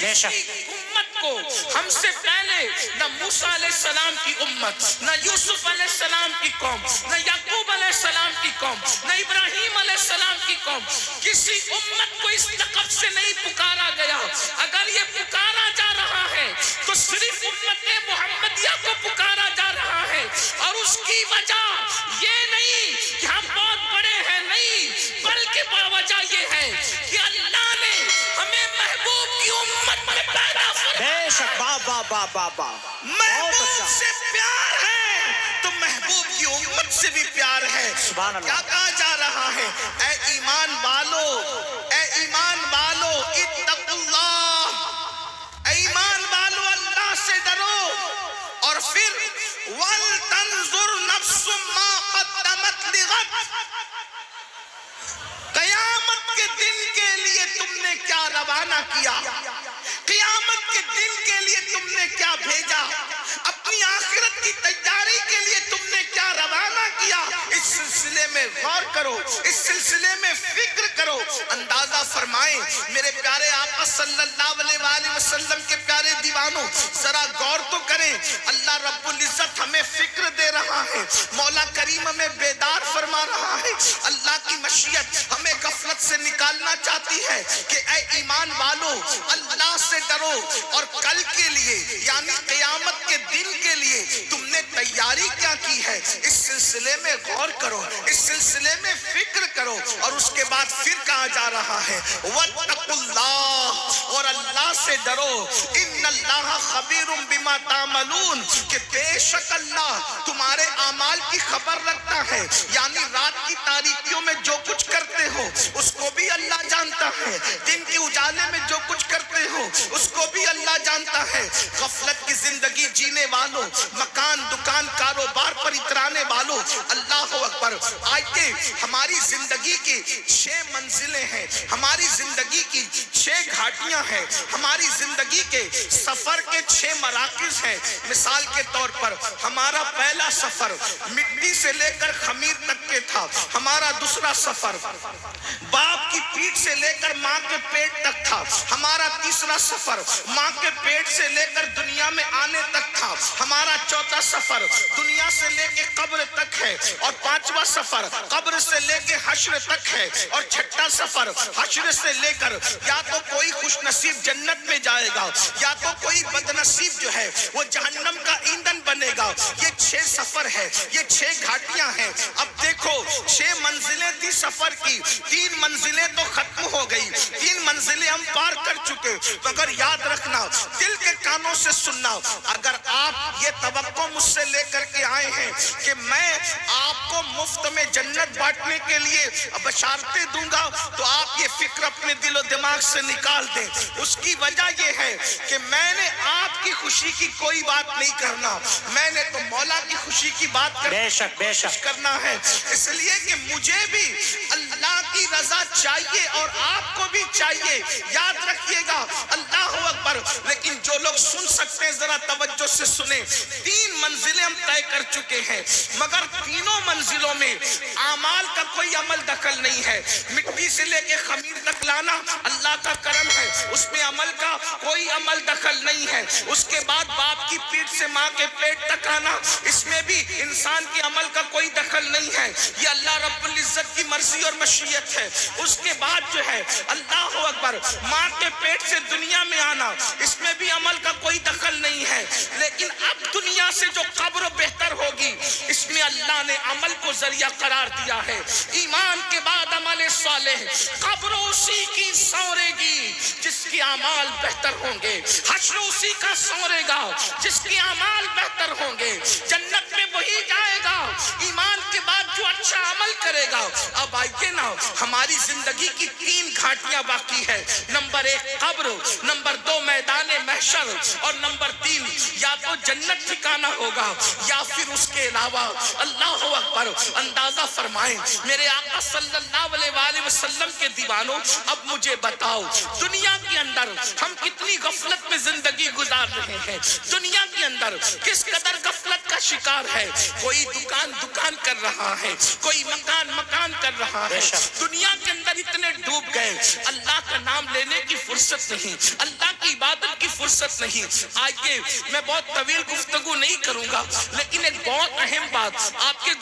بے شک امت کو ہم سے پہلے نہ موسیٰ علیہ السلام کی امت، نہ یوسف علیہ السلام کی قوم، نہ یعقوب علیہ السلام کی قوم، نہ ابراہیم علیہ السلام کی قوم، کسی امت کو اس لقب سے نہیں پکارا گیا. اگر یہ پکارا جا رہا ہے تو صرف امت محمدیہ کو پکارا جا رہا ہے، اور اس کی وجہ یہ نہیں کہ ہم بہت بڑے ہیں، نہیں، بلکہ وجہ یہ ہے کہ اللہ نے ہمیں محبوب کی امت میں پیدا فرمایا. بے شک با محبوب سے پیار ہے تو محبوب کی امت سے بھی پیار ہے. سبحان اللہ. کیا کہا جا رہا ہے؟ اے ایمان والو، اے ایمان والو، اتقوا اللہ، اے ایمان والو اللہ سے ڈرو. اور پھر وَلْتَنْظُرْ نَفْسٌ مَا قَدَّمَتْ لِغَدٍ، قیامت کے دن کے لیے تم نے کیا روانہ کیا، قیامت کے دن کے لیے تم نے کیا بھیجا، اپنی آخرت کی تیاری کے لیے تم نے کیا روانہ کیا. اس سلسلے میں غور کرو، اس سلسلے میں فکر کرو. اندازہ فرمائیں میرے پیارے آقا صلی اللہ علیہ وآلہ وسلم کے پیارے دیوانوں، ذرا غور تو کریں. اللہ رب العزت ہمیں فکر دے رہا ہے، مولا کریم ہمیں بیدار فرما رہا ہے. اللہ کی مشیت ہمیں غفلت سے نکالنا چاہتی ہے کہ اے ایمان والو، اللہ سے ڈرو اور کل کے لیے یعنی قیامت کے دن کے لیے تم نے تیاری کیا کی ہے. اس سلسلے میں غور کرو، اس سلسلے میں فکر کرو. اور اس کے بعد پھر کہا جا رہا ہے وَاتَّقُوا اللَّهَ، اور اللہ سے ڈرو. إِنَّ اللَّهَ خَبِيرٌ بِمَا تَعْمَلُونَ، کہ بے شک اللہ تمہارے اعمال کی خبر رکھتا ہے. یعنی رات کی تاریکیوں میں جو کچھ کرتے ہو اس کو بھی اللہ جانتا ہے، دن کے اجالے میں جو کچھ کرتے ہو اس کو بھی اللہ جانتا ہے. غفلت کی زندگی جینے والوں، مکان دکان کاروبار پر اترانے والوں، اللہ اکبر. آئیے، ہماری زندگی کی 6 منزلیں ہیں، ہماری زندگی کی 6 گھاٹیاں ہیں، ہماری زندگی کے سفر کے 6 مراکز ہیں. مثال کے طور پر ہمارا پہلا سفر مٹی سے لے کر خمیر تک کے تھا. ہمارا دوسرا سفر باپ کی پیٹ سے لے کر ماں کے پیٹ تک تھا. ہمارا تیسرا سفر ماں کے پیٹ سے لے کر دنیا میں آنے تک تھا. ہمارا چوتھا سفر دنیا سے لے کے قبر تک ہے، اور 5واں سفر قبر سے لے کے حشر تک ہے، اور 6واں سفر حشر سے لے کر یا تو کوئی خوش نصیب جنت میں جائے گا یا تو کوئی بد نصیب جو ہے وہ جہنم کا ایندھن بنے گا. یہ 6 سفر ہے، یہ 6 گھاٹیاں ہیں. اب دیکھو 6 منزلیں تھی سفر کی، 3 منزلیں تو ختم ہو گئی، 3 منزلیں ہم پار کر چکے. مگر یاد رکھنا، دل کے کانوں سے سننا، اگر آپ یہ توقع مجھ سے لے کر کے آئے ہیں کہ میں آپ کو مفت میں جنت بانٹنے کے لیے بشارتیں دوں گا، تو آپ یہ فکر اپنے دل و دماغ سے نکال دیں. اس کی وجہ یہ ہے کہ میں نے آپ کی خوشی کی کوئی بات نہیں کرنا، میں نے تو مولا کی خوشی کی بات کرنا ہے. اس لیے کہ مجھے بھی اللہ کی رضا چاہیے اور آپ کو بھی چاہیے. یاد رکھیے گا، اللہ اکبر. لیکن جو لوگ سن سکتے ہیں ذرا توجہ سے سنیں. 3 منزلیں ہم طے کر چکے ہیں، مگر تینوں منزلوں میں اعمال کا کوئی عمل دخل نہیں ہے. مٹی سے لے کے خمیر تک لانا اللہ کا کرم ہے، اس میں عمل کا کوئی عمل دخل نہیں ہے. اس کے بعد باپ کی پیٹ سے ماں کے پیٹ تک آنا، اس میں بھی انسان کے عمل کا کوئی دخل نہیں ہے. یہ اللہ رب العزت کی مرضی اور مشیت ہے. اس کے بعد جو ہے اللہ اکبر، ماں کے پیٹ سے دنیا میں آنا، اس میں بھی عمل کا کوئی دخل نہیں ہے. لیکن اب دنیا سے جو قبر بہتر ہوگی، اس میں اللہ نے عمل کو ذریعہ قرار دیا ہے. ایمان کے بعد عمل صالح، قبر اسی کی سنورے گی جس کی اعمال بہتر ہوں گے، حشر اسی کا سنورے گا جس کی اعمال بہتر ہوں گے. جنت میں وہی جائے گا ایمان کے بعد جو اچھا عمل کرے گا. اب آئیے نا، ہماری زندگی کی 3 گھاٹیاں باقی ہے. نمبر 1 قبر، نمبر 2 میدان محشر، اور نمبر 3 یا تو جنت ٹھکانہ ہوگا یا پھر اس کے علاوہ. اللہ اکبر. اندازہ فرمائیں میرے آقا صلی اللہ علیہ وآلہ وسلم کے دیوانوں، اب مجھے بتاؤ دنیا کے اندر ہم کتنی غفلت میں زندگی گزار رہے ہیں. دنیا کے اندر کس قدر غفلت کا شکار ہے. کوئی دکان کر رہا ہے, کوئی مکان کر رہا ہے. دنیا کے اندر اتنے ڈوب گئے, اللہ کا نام لینے کی فرصت نہیں, اللہ کی عبادت کی فرصت نہیں. آئیے میں بہت طویل گفتگو نہیں کروں گا, لیکن ایک بہت اہم بات آپ کے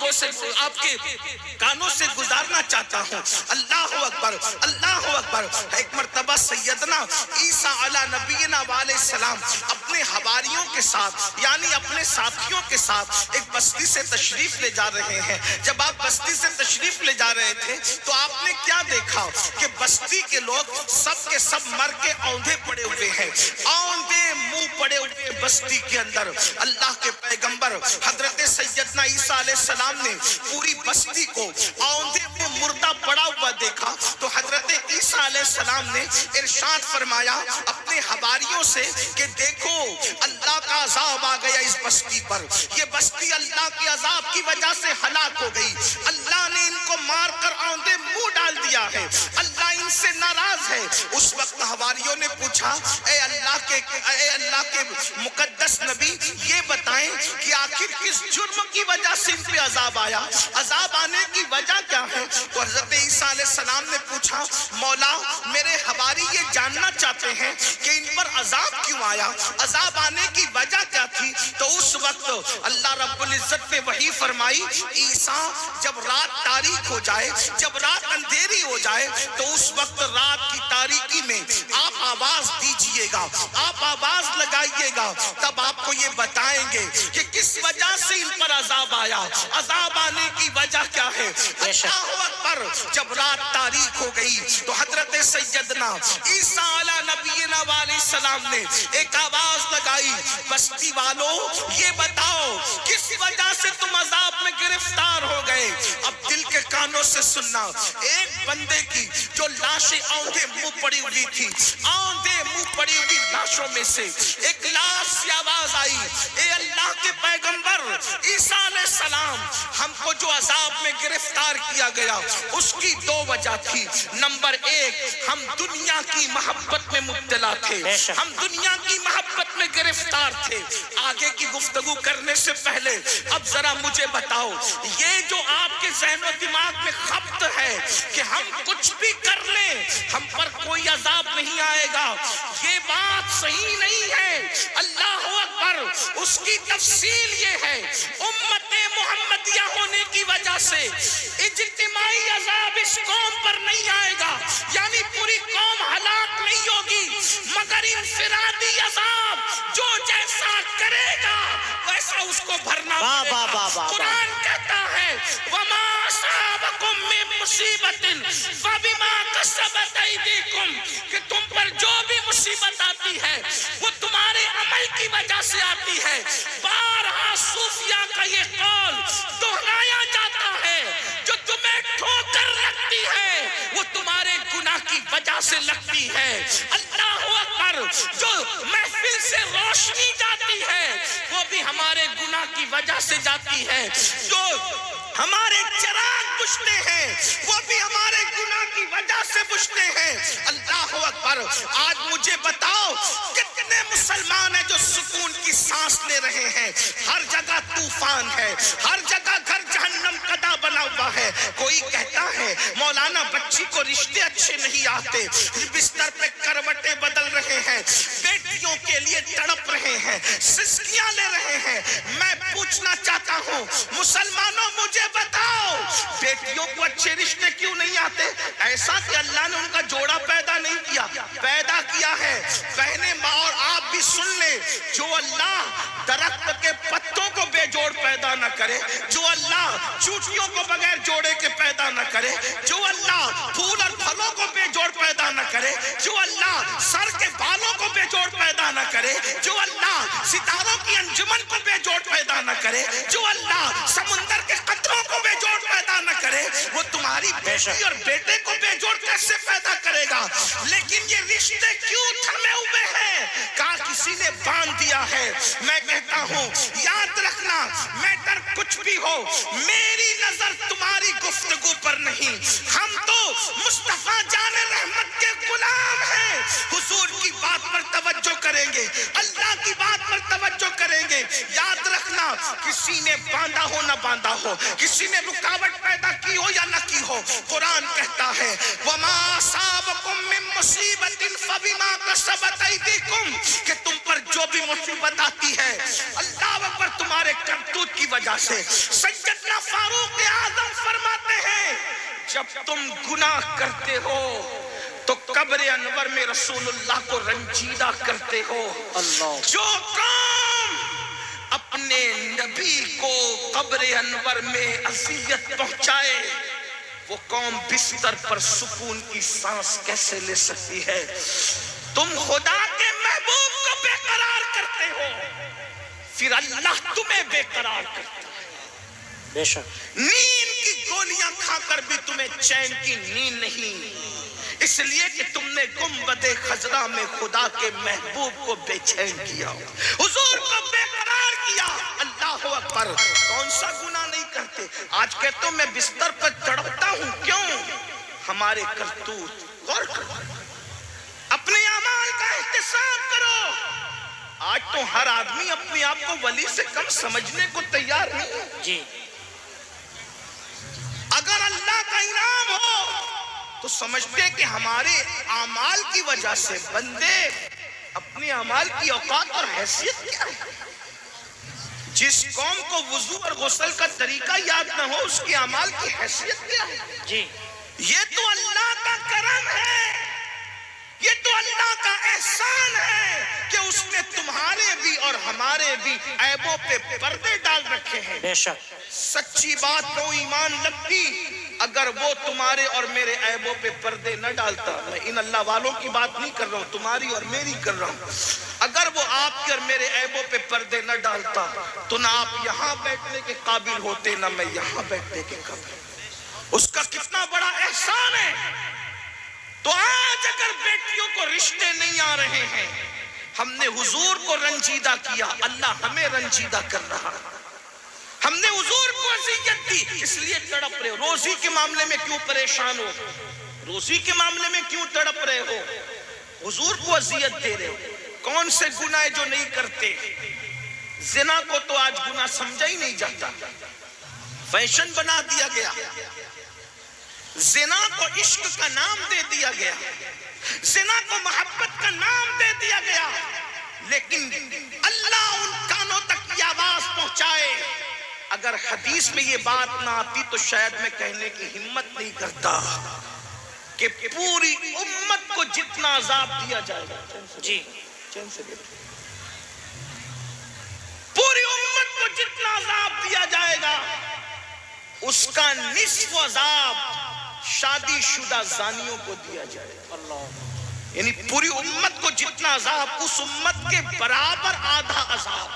کانوں سے گزارنا چاہتا ہوں. اللہ اکبر, اللہ اکبر. ایک مرتبہ سیدنا عیسیٰ علی نبینا علیہ السلام اپنے حواریوں کے ساتھ یعنی اپنے ساتھیوں کے ساتھ ایک بستی سے تشریف لے جا رہے ہیں. جب آپ بستی سے تشریف لے جا رہے تھے تو آپ نے کیا دیکھا کہ بستی کے لوگ سب کے سب مر کے اوندھے پڑے ہوئے ہیں, اوندھے منہ پڑے ہوئے بستی کے اندر. اللہ کے پیغمبر حضرت سیدنا عیسیٰ علیہ السلام نے پوری بستی کو اوندھے منہ مردہ پڑا ہوا دیکھا تو حضرت عیسیٰ علیہ السلام نے ارشاد فرمایا اپنے حواریوں سے کہ دیکھو اللہ کا عذاب آ گیا اس بستی پر, یہ بستی اللہ کے عذاب کی وجہ سے ہلاک ہو گئی. اللہ نے ان کو مار کر اوندھے منہ ڈال دیا ہے, اللہ ان سے ناراض ہے. اس وقت حواریوں نے پوچھا اے اللہ کے مقدس نبی یہ بتائیں کہ آخر کس جرم کی وجہ سے ان پہ عذاب آیا, عذاب آنے کی وجہ کیا ہے. تو حضرت عیسیٰ علیہ السلام نے پوچھا مولا میرے حواری یہ جاننا چاہتے ہیں کہ ان پر عذاب کیوں آیا, عذاب آنے کی وجہ کیا تھی. تو اس وقت اللہ رب العزت نے وحی فرمائی عیسیٰ جب رات تاریک ہو جائے, جب رات اندھیری ہو جائے تو اس وقت رات کی تاریکی میں آپ آواز دیجئے گا, آپ آواز لگائیے گا, تب آپ کو یہ بتائیں گے کہ کس وجہ سے ان پر عذاب آیا, عذاب آنے کی وجہ کیا ہے. اللہ اکبر. جب رات تاریک ہو گئی تو حضرت سیدنا عیسیٰ علی نبینا علیہ السلام نے ایک آواز لگائی بستی والوں یہ بتاؤ کس وجہ سے تم عذاب میں گرفتار ہو گئے. اب دل کے کانوں سے سننا, ایک بندے کی جو لاشیں اوندھے منہ پڑی ہوئی تھی, اوندھے منہ پڑی ہوئی لاشوں میں سے ایک لاش سے آواز آئی اے اللہ کے پیغمبر عیسیٰ علیہ السلام ہم کو جو عذاب میں گرفتار کیا گیا اس کی دو وجہ تھی. نمبر ایک ہم دنیا کی محبت میں مبتلا تھے, ہم دنیا کی محبت میں گرفتار تھے. آگے کی گفتگو کرنے سے پہلے اب ذرا مجھے بتاؤ یہ جو آپ کے ذہن و دماغ میں خبط ہے کہ ہم کچھ بھی کر لیں ہم پر کوئی عذاب نہیں آئے گا, یہ بات صحیح نہیں ہے. اللہ اکبر. اس کی تفصیل یہ ہے امت محمدیہ ہونے کی وجہ سے اجتماعی عذاب اس قوم پر نہیں آئے گا, یعنی پوری قوم ہلاک نہیں ہوگی, مگر انفرادی عذاب جو جیسا کرے گا ویسا اس کو بھرنا پڑے گا. قرآن کہتا ہے وما اصابکم من مصیبت فبما کسبت ایدیکم, کہ تم پر جو بھی مصیبت آتی ہے وہ تمہارے عمل کی وجہ سے آتی ہے. بارہا صوفیہ کا یہ قول دہرایا جاتا ہے جو تمہیں ٹھوکر لگتی ہے وہ تمہارے گناہ کی وجہ سے لگتی ہے. اللہ اکبر. جو محفل سے روشنی جاتی ہے وہ بھی ہمارے گناہ کی وجہ سے جاتی ہے, جو ہمارے چراغ بجھتے ہیں وہ بھی ہمارے گناہ کی وجہ سے بجھتے ہیں. اللہ اکبر. آج مجھے بتاؤ کتنے مسلمان ہیں جو سکون کی سانس لے رہے ہیں, ہر جگہ طوفان ہے, ہر جگہ گھر جہنم قدا بنا ہوا ہے. کوئی کہتا ہے مولانا بچی کو رشتے اچھے نہیں آتے, بستر پہ کروٹیں بدل رہے ہیں, بیٹیوں کے لیے تڑپ رہے ہیں, سسکیاں لے رہے ہیں. میں پوچھنا چاہتا ہوں مسلمانوں مجھے بتاؤ بیٹیوں کو اچھے رشتے کیوں نہیں آتے؟ ایسا کہ اللہ نے ان کا جوڑا پیدا نہیں کیا, پیدا کیا ہے. بہنیں ماں اور آپ بھی سن لیں, جو اللہ درخت کے پتوں کو بے جوڑ پیدا نہ کرے, جو اللہ چوٹیوں کو بغیر جوڑے کے پیدا نہ کرے, جو اللہ پھول اور پھلوں کو بے جوڑ پیدا نہ کرے, جو اللہ سر کے بالوں کو بے جوڑ پیدا نہ کرے, جو اللہ ستاروں کی انجمن کو بے جوڑ پیدا نہ کرے, جو اللہ سمندر کے قطروں کو بے جوڑ پیدا نہ کرے, وہ تمہاری بیٹی اور بیٹے کو بے جوڑ کیسے پیدا کرے گا؟ لیکن یہ رشتے کیوں تھمے ہوئے ہیں؟ کہا کسی نے باندھ دیا ہے. میں کہتا ہوں یاد رکھنا رکھنا میٹر کچھ بھی ہو میری نظر تمہاری گفتگو پر نہیں. ہم تو مصطفیٰ جان رحمت کے غلام ہیں. حضور کی بات پر توجہ کریں گے, اللہ کی بات پر توجہ کریں گے. یاد رکھنا کسی نے باندھا ہو نہ باندھا ہو, کسی نے رکاوٹ پیدا کی ہو یا نہ کی ہو, قرآن کہتا ہے وَمَا أَصَابَكُم مِّن مُّصِيبَةٍ فَبِمَا كَسَبَتْ أَيْدِيكُم, کہ تم پر جو بھی مصیبت آتی ہے اللہ اکبر تمہارے کرتوت کی وجہ سے. سیدنا فاروق اعظم فرماتے ہیں جب تم گناہ کرتے ہو تو قبر انور میں رسول اللہ کو رنجیدہ کرتے ہو. جو قوم اپنے نبی کو قبر انور میں اذیت پہنچائے وہ قوم بستر پر سکون کی سانس کیسے لے سکتی ہے؟ تم خدا کے محبوب کو بے قرار کرتے ہو, پھر اللہ تمہیں بے قرار کرتا ہے. بے شک نیند کی گولیاں کھا کر بھی تمہیں چین کی نیند نہیں, اس لیے کہ تم نے گنبد خضرا میں خدا کے محبوب کو بے چین کیا, حضور کو بے قرار کیا. اللہ اکبر, کون سا گناہ نہیں کرتے؟ آج کہتا ہوں میں بستر پر تڑپتا ہوں, کیوں؟ ہمارے کرتوت. غور کرو, اپنے اعمال کا احتساب کرو. آج تو ہر آدمی اپنے آپ کو ولی سے کم سمجھنے کو تیار نہیں جی. اگر اللہ کا انعام ہو تو سمجھتے کہ ہمارے اعمال کی وجہ سے بندے اپنے اعمال کی اوقات اور حیثیت کیا ہے. جس قوم کو وضو اور غسل کا طریقہ یاد نہ ہو اس کی اعمال کی حیثیت کیا ہے جی. یہ تو اللہ کا کرم ہے, یہ تو اللہ کا احسان ہے کہ اس نے تمہارے بھی اور ہمارے بھی عیبوں پہ پردے ڈال رکھے ہیں. بے شک سچی بات تو ایمان لگتی اگر وہ تمہارے اور میرے عیبوں پہ پردے نہ ڈالتا. میں ان اللہ والوں کی بات نہیں کر رہا ہوں, تمہاری اور میری کر رہا ہوں. اگر وہ آپ کے اور میرے عیبوں پہ پردے نہ ڈالتا تو نہ آپ یہاں بیٹھنے کے قابل ہوتے نہ میں یہاں بیٹھنے کے قابل. اس کا کتنا بڑا احسان ہے. تو آج اگر بیٹیوں کو رشتے نہیں آ رہے ہیں, ہم نے حضور کو رنجیدہ کیا, اللہ ہمیں رنجیدہ کر رہا. ہم نے حضور کو اذیت دی اس لیے تڑپ رہے ہو. روزی کے معاملے میں کیوں پریشان ہو, روزی کے معاملے میں کیوں تڑپ رہے ہو, حضور کو اذیت دے رہے ہو. کون سے گناہ جو نہیں کرتے؟ زنا کو تو آج گناہ سمجھا ہی نہیں جاتا, فیشن بنا دیا گیا. زنا کو عشق کا نام دے دیا گیا, زنا کو محبت کا نام دے دیا گیا. لیکن اللہ ان کانوں تک یہ آواز پہنچائے. اگر حدیث میں یہ بات نہ آتی تو شاید میں کہنے کی ہمت نہیں کرتا کہ پوری امت کو جتنا عذاب دیا جائے گا. جی چین سے بیٹھو. پوری امت کو جتنا عذاب دیا جائے گا اس کا نصف عذاب شادی شدہ زانیوں کو دیا جائے گا. اللہ, یعنی پوری امت کو جتنا عذاب اس امت کے برابر آدھا عذاب,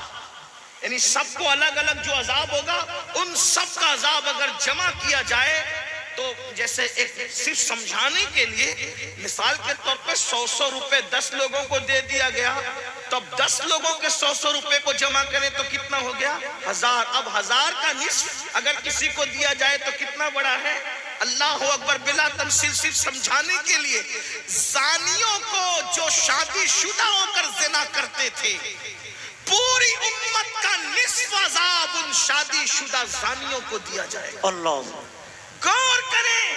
یعنی سب کو الگ الگ جو عذاب ہوگا ان سب کا عذاب اگر جمع کیا جائے تو جیسے ایک صرف سمجھانے کے لیے مثال کے طور پہ 100 روپے 10 لوگوں کو دے دیا گیا تو اب 10 لوگوں کے 100 روپے کو جمع کریں تو کتنا ہو گیا؟ 1000. اب 1000 کا نصف اگر کسی کو دیا جائے تو کتنا بڑا ہے؟ اللہ اکبر. بلا تمثیل صرف سمجھانے کے لیے زانیوں کو جو شادی شدہ ہو کر زنا کرتے تھے پوری امت کا نصف عذاب ان شادی شدہ زانیوں کو دیا جائے گا. اللہ. غور کریں,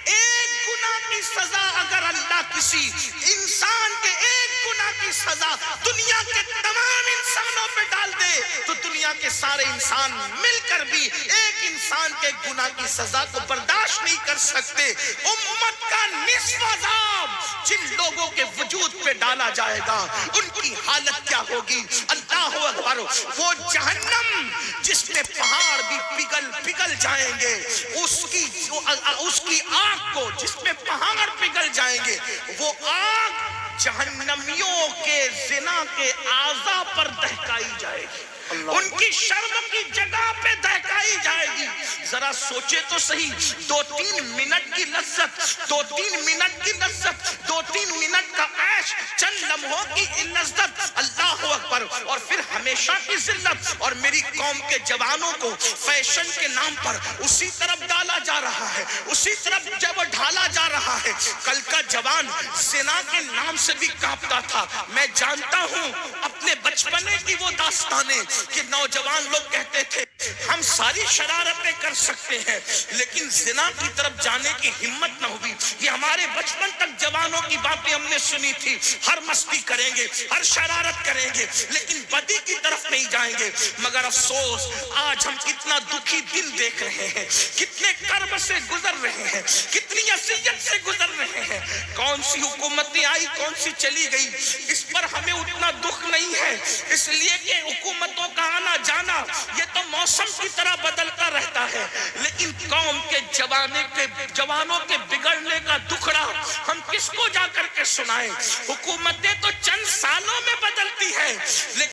ایک گناہ کی سزا اگر اللہ کسی انسان کے ایک گناہ کی سزا دنیا کے تمام انسانوں پہ ڈال دے تو دنیا کے سارے انسان مل کر بھی ایک انسان کے گناہ کی سزا کو برداشت نہیں کر سکتے. امت کا نصف عذاب جن لوگوں کے وجود پہ ڈالا جائے گا ان کی حالت کیا ہوگی؟ اللہ اکبر. وہ جہنم جس میں پہاڑ بھی پگھل جائیں گے, اس کی آگ کو جس میں پہاڑ پگھل جائیں گے, وہ آگ جہنمیوں کے زنا کے اعضاء پر دہکائی جائے گی. ان کی شرم کی جگہ پہ دہکائی جائے گی. ذرا سوچے تو صحیح, 2-3 منٹ کی لذت, 2-3 منٹ کی لذت, 2-3 منٹ کا عیش, چند لمحوں کی لذت, اللہ اکبر, اور پھر ہمیشہ کی ذلت. اور میری قوم کے جوانوں کو فیشن کے نام پر اسی طرف ڈالا جا رہا ہے, اسی طرف جب ڈھالا جا رہا ہے. کل کا جوان زنا کے نام سے بھی کانپتا تھا. میں جانتا ہوں اپنے بچپنے کی وہ داستانیں کہ نوجوان لوگ کہتے تھے ہم ساری شرارتیں کر سکتے ہیں, لیکن زنا کی طرف جانے کی ہمت نہ ہوئی. یہ ہمارے بچپن تک جوانوں کی باتیں ہم نے سنی تھی, ہر مستی کریں گے, ہر شرارت کریں گے, لیکن بدی کی طرف نہیں جائیں گے. مگر افسوس آج ہم کتنا دکھی دن دیکھ رہے ہیں, کتنے کرب سے گزر رہے ہیں, کتنی اذیت سے گزر رہے ہیں. کون سی حکومتیں آئی, کون سی چلی گئی, اس پر ہمیں اتنا دکھ نہیں ہے, اس لیے کہ حکومتوں کا آنا جانا یہ تو موسم کی طرح بدلتا رہتا ہے. لیکن قوم کے جوانوں کے بگڑنے کا دکھڑا ہم کس کو جا کر کے سنائیں. حکومتیں تو چند سالوں میں بدلتی ہے, لیکن